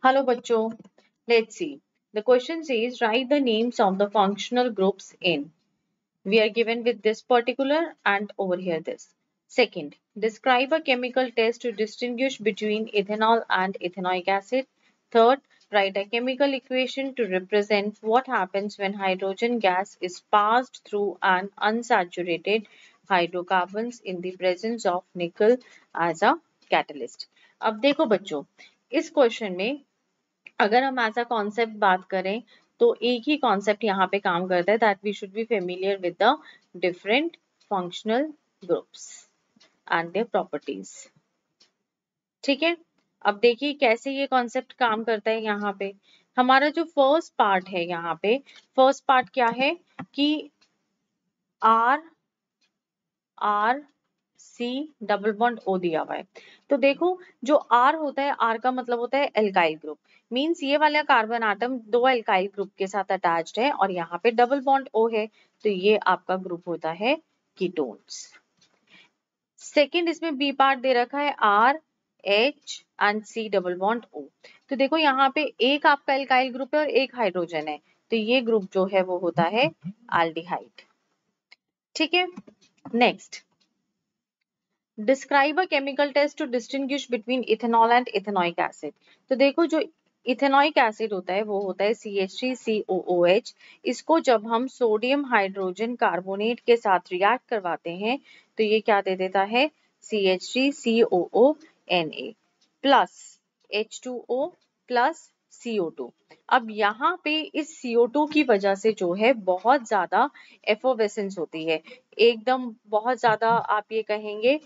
Hello बच्चों, let's see. The question says write the names of the functional groups in. We are given with this particular and over here this. Second, describe a chemical test to distinguish between ethanol and ethanoic acid. Third, write a chemical equation to represent what happens when hydrogen gas is passed through an unsaturated hydrocarbons in the presence of nickel as a catalyst. अब देखो बच्चों, इस question में अगर हम as a concept बात करें तो एक ही कॉन्सेप्ट यहाँ पे काम करता है that we should be familiar with the different functional groups and their properties. ठीक है, अब देखिए कैसे ये कॉन्सेप्ट काम करता है। यहाँ पे हमारा जो फर्स्ट पार्ट है, यहाँ पे फर्स्ट पार्ट क्या है कि R R C double bond O दिया हुआ है। तो देखो जो आर होता है, आर का मतलब होता है एल्काइल ग्रुप, मींस ये वाला कार्बन आटम दो एल्काइल ग्रुप के साथ अटैच्ड है और यहाँ पे डबल बॉन्ड ओ है, तो ये आपका ग्रुप होता है कीटोन्स। सेकेंड इसमें बी पार्ट दे रखा है R H and C double bond O. तो देखो यहाँ पे एक आपका एल्काइल ग्रुप है और एक हाइड्रोजन है, तो ये ग्रुप जो है वो होता है एल्डिहाइड। ठीक है, next describe a chemical test to distinguish between ethanol and ethanoic acid. तो देखो जो इथेनॉइक एसिड होता है वो होता है CH3COOH। इसको जब हम सोडियम हाइड्रोजन कार्बोनेट के साथ रिएक्ट करवाते हैं तो ये क्या दे देता है CH3COONA plus H2O plus CO2। अब यहाँ पे इस CO2 की वजह से जो है बहुत ज्यादा एफोवेसेंस होती है, एकदम बहुत ज्यादा आप ये कहेंगे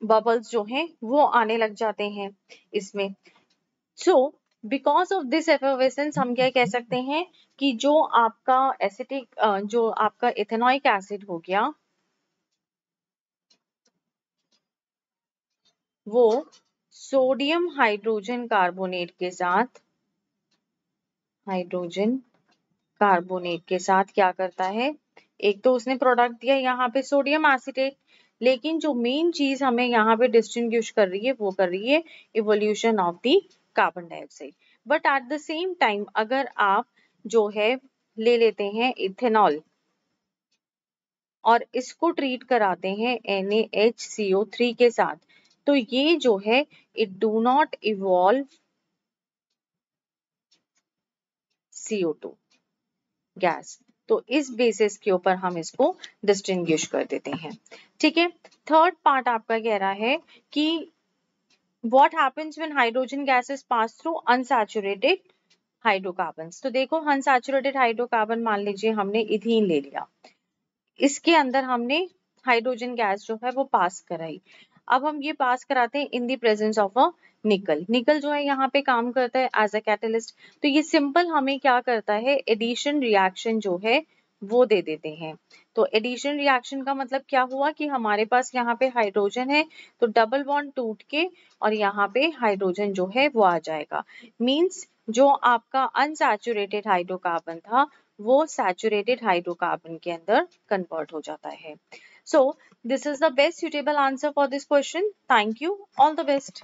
बबल्स जो हैं वो आने लग जाते हैं इसमें। सो बिकॉज ऑफ दिस एफोवेसेंस हम क्या कह सकते हैं कि जो आपका एसिटिक जो आपका इथेनॉइक एसिड हो गया वो सोडियम हाइड्रोजन कार्बोनेट के साथ क्या करता है, एक तो उसने प्रोडक्ट दिया यहाँ पे सोडियम एसिटेट, लेकिन जो मेन चीज हमें यहाँ पे डिस्टिंग्विश कर रही है वो कर रही है evolution of the carbon dioxide. But at the same time अगर आप जो है ले लेते हैं इथेनॉल और इसको ट्रीट कराते हैं NaHCO3 के साथ, तो ये जो है it do not evolve CO2 gas. तो इस बेसिस के ऊपर हम इसको डिस्टिंग्विश कर देते हैं। ठीक है, थर्ड पार्ट आपका कह रहा है कि what happens when hydrogen gases pass through unsaturated hydrocarbons. तो देखो अनसैचुरेटेड हाइड्रोकार्बन मान लीजिए हमने इथीन ले लिया, इसके अंदर हमने हाइड्रोजन गैस जो है वो पास कराई। अब हम ये पास कराते हैं in the presence of a निकल। निकल जो है यहाँ पे काम करता है एज अ कैटलिस्ट। तो ये सिंपल हमें क्या करता है, एडिशन रिएक्शन जो है वो दे देते हैं। तो एडिशन रिएक्शन का मतलब क्या हुआ कि हमारे पास यहाँ पे हाइड्रोजन है तो डबल बॉन्ड टूट के और यहाँ पे हाइड्रोजन जो है वो आ जाएगा। मींस जो आपका अनसैचुरेटेड हाइड्रोकार्बन था वो सैचुरेटेड हाइड्रोकार्बन के अंदर कन्वर्ट हो जाता है। So this is the best suitable answer for this question. Thank you. All the best.